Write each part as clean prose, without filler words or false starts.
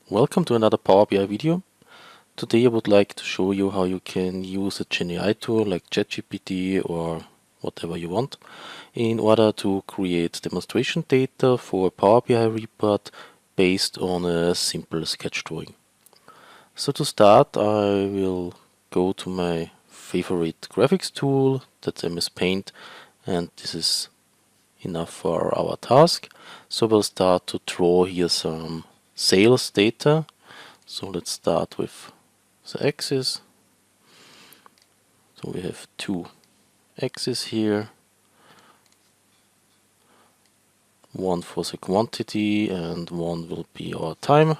Welcome to another Power BI video. Today I would like to show you how you can use a GenAI tool like ChatGPT or whatever you want in order to create demonstration data for a Power BI report based on a simple sketch drawing. So to start, I will go to my favorite graphics tool, that's MS Paint, and this is enough for our task. So we'll start to draw here some sales data. So let's start with the axis. So we have two axes here, one for the quantity and one will be our time.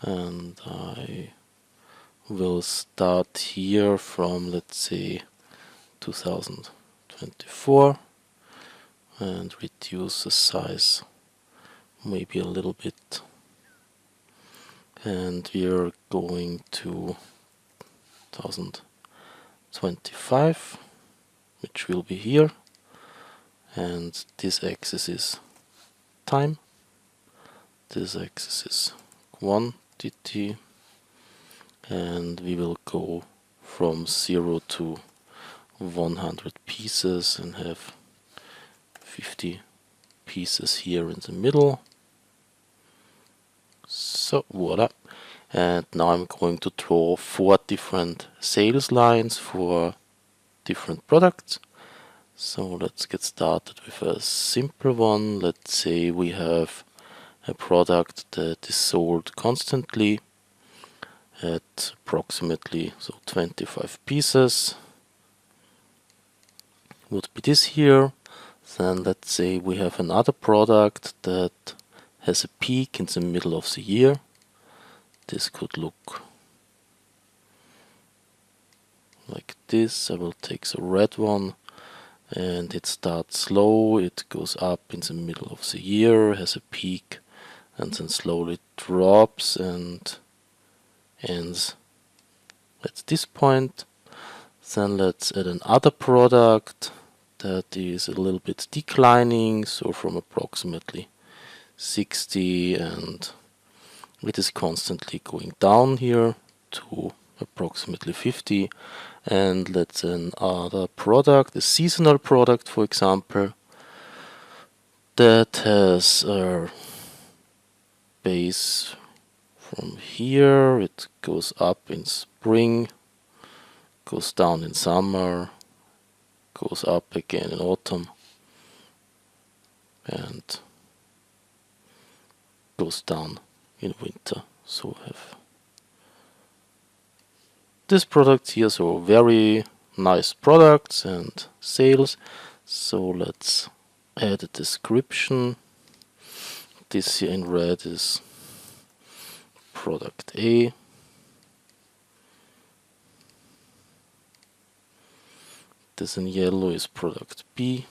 And I will start here from, let's say, 2024 and reduce the size maybe a little bit. And we are going to 2025, which will be here. And this axis is time. This axis is quantity. And we will go from 0 to 100 pieces and have 50 pieces here in the middle. So voila. And now I'm going to draw 4 different sales lines for different products. So let's get started with a simple one. Let's say we have a product that is sold constantly at approximately 25 pieces. Would be this here. Then let's say we have another product that has a peak in the middle of the year. This could look like this. I will take the red one, and it starts slow, it goes up in the middle of the year, has a peak, and then slowly drops and ends at this point. Then let's add another product that is a little bit declining, so from approximately 60, and it is constantly going down here to approximately 50. And let's another product, a seasonal product for example, that has a base from here, it goes up in spring, goes down in summer, goes up again in autumn, and goes down in winter. So we have this product here, so very nice products and sales. So let's add a description. This here in red is product A. This in yellow is product B.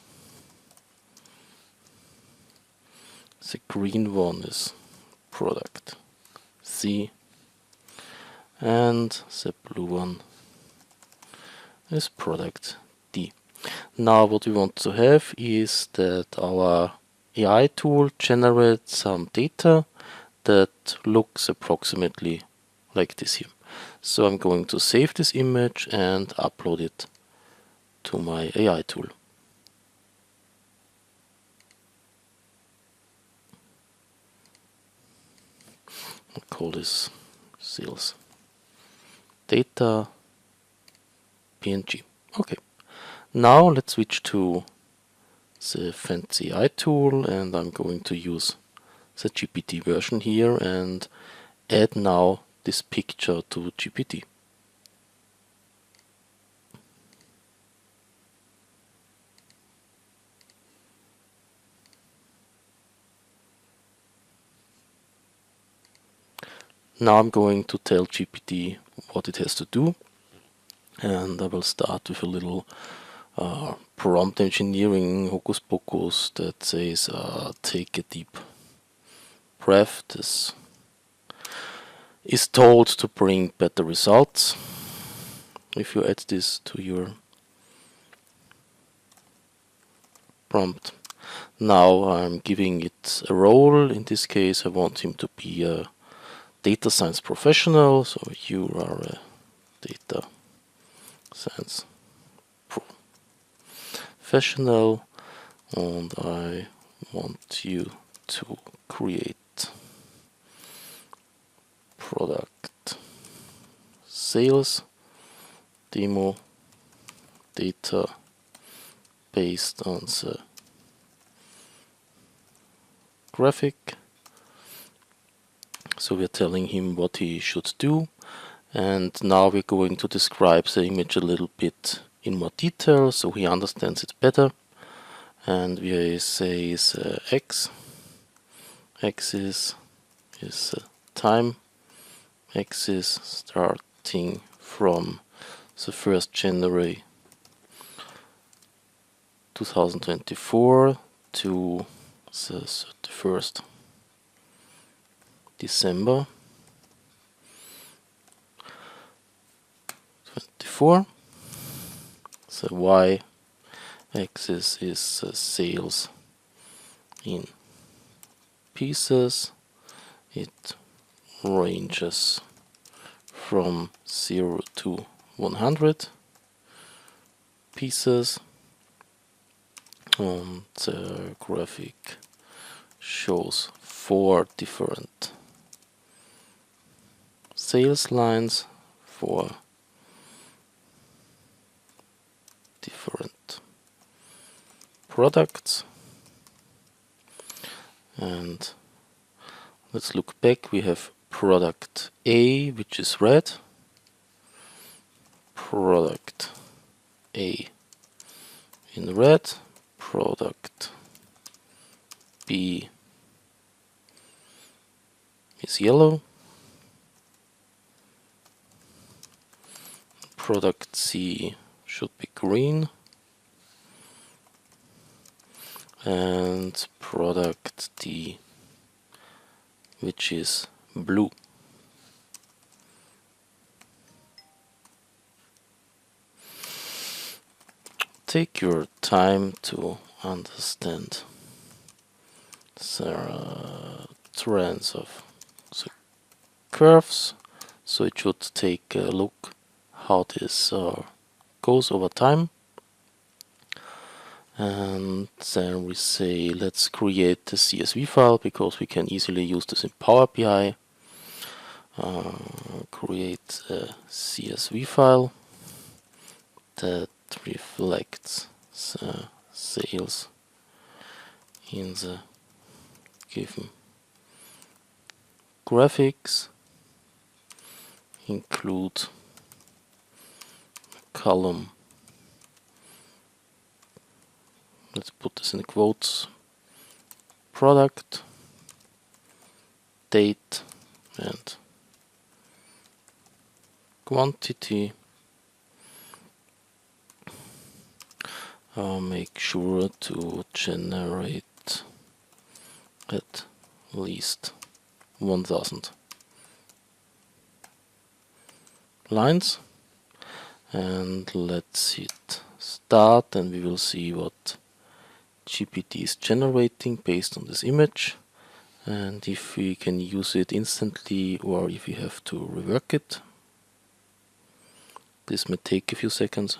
The green one is product C. And the blue one is product D. Now what we want to have is that our AI tool generates some data that looks approximately like this here. So I'm going to save this image and upload it to my AI tool. I'll call this sales data PNG. Okay, now let's switch to the fancy AI tool, and I'm going to use the GPT version here and add now this picture to GPT. Now I'm going to tell GPT what it has to do, and I will start with a little prompt engineering hocus pocus that says take a deep breath. This is told to bring better results. If you add this to your prompt, Now I'm giving it a role. In this case, I want him to be a data science professional. So you are a data science professional, and I want you to create product sales demo data based on the graphic. So we're telling him what he should do, and now we're going to describe the image a little bit in more detail so he understands it better. And we say x axis is time axis starting from the 1st January 2024 to the 31st December 24. The y axis is sales in pieces. It ranges from 0 to 100 pieces. And the graphic shows 4 different sales lines for different products. And let's look back. We have product A, which is red, product A in red, product B is yellow, product C should be green, and product D, which is blue. Take your time to understand the trends of the curves, so it should take a look how this goes over time. And then we say let's create a CSV file, because we can easily use this in PowerBI. Create a CSV file that reflects the sales in the given graphics. Include a column, let's put this in quotes, product, date and quantity. Make sure to generate at least 1000 lines, and let's hit start, and we will see what GPT is generating based on this image, and if we can use it instantly or if we have to rework it. This may take a few seconds,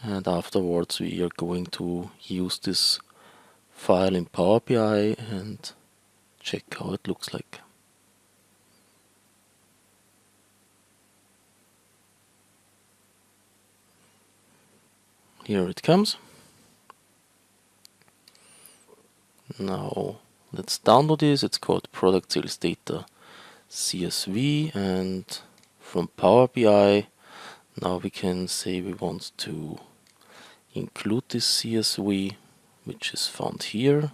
and afterwards we are going to use this file in PowerBI and check how it looks like. Here it comes. Now let's download this. It's called Product Sales Data CSV, and from PowerBI now we can say we want to include this CSV, which is found here,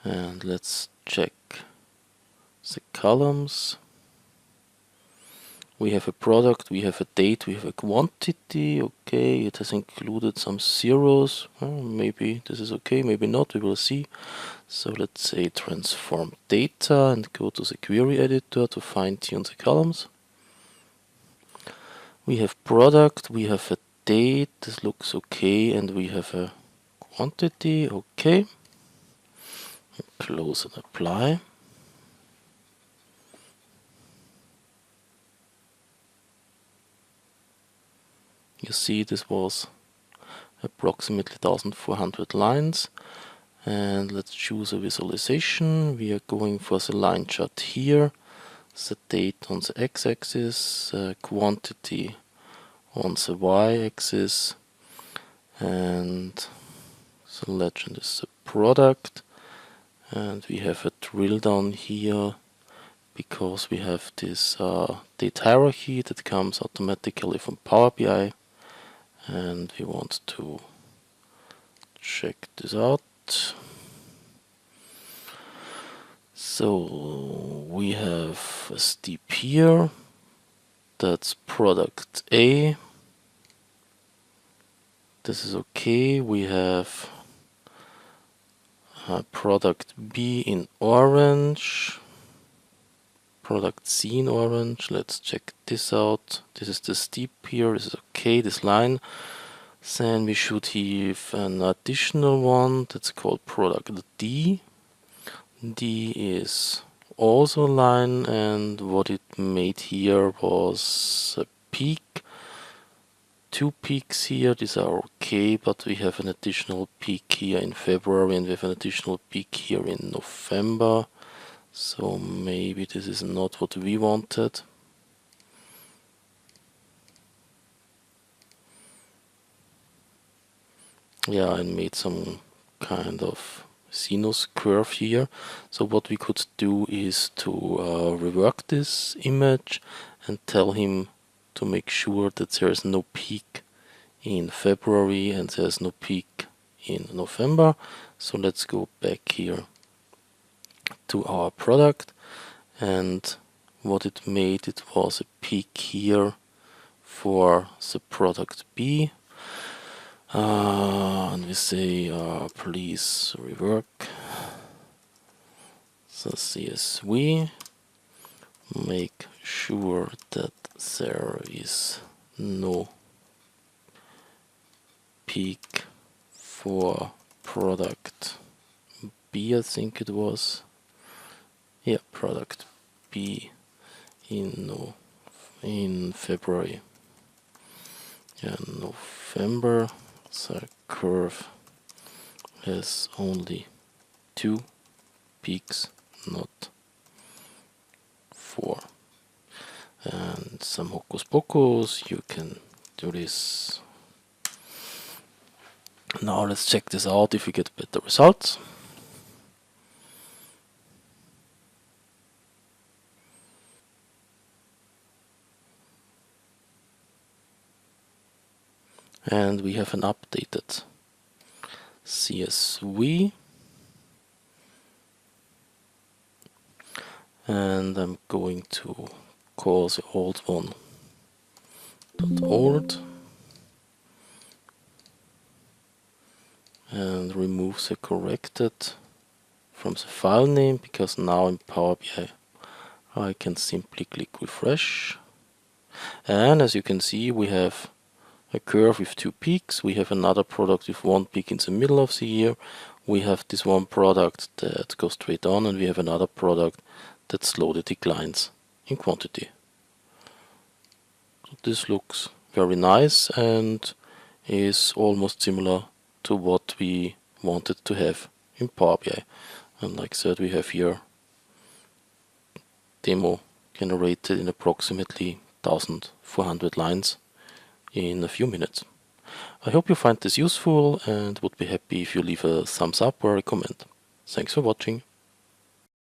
and let's check the columns. We have a product, we have a date, we have a quantity. Okay, it has included some zeros. Maybe this is okay, maybe not, we will see. So let's say transform data and go to the query editor to fine tune the columns. We have product, we have a date, this looks okay, and we have a quantity, okay. Close and apply. You see this was approximately 1400 lines. And let's choose a visualization. We are going for the line chart here. The date on the x-axis, quantity on the y-axis, and the legend is the product. And we have a drill down here because we have this date hierarchy that comes automatically from PowerBI, and we want to check this out. So we have a steep here, that's product A. This is okay. We have product B in orange, product C in orange. Let's check this out. This is the steep here. This is okay, this line. Then we should have an additional one that's called product D. D is also a line, and what it made here was a peak. 2 peaks here, these are okay, but we have an additional peak here in February and we have an additional peak here in November. So maybe this is not what we wanted. Yeah, I made some kind of sinus curve here. So what we could do is to rework this image and tell him to make sure that there is no peak in February and there's no peak in November. So let's go back here to our product, and what it made, it was a peak here for the product B. And we say please rework the CSV, make sure that there is no peak for product B, I think it was. Yeah, product B in February. Yeah, November, the curve has only 2 peaks, not 4. And some hocus pocus, you can do this. Now let's check this out if we get better results. And we have an updated CSV. And I'm going to call the old one .old and remove the corrected from the file name, because now in PowerBI I can simply click refresh. And as you can see, we have a curve with 2 peaks. We have another product with 1 peak in the middle of the year. We have this one product that goes straight on, and we have another product that slowly declines in quantity. So this looks very nice and is almost similar to what we wanted to have in PowerBI. And like I said, we have here demo generated in approximately 1400 lines in a few minutes. I hope you find this useful and would be happy if you leave a thumbs up or a comment. Thanks for watching.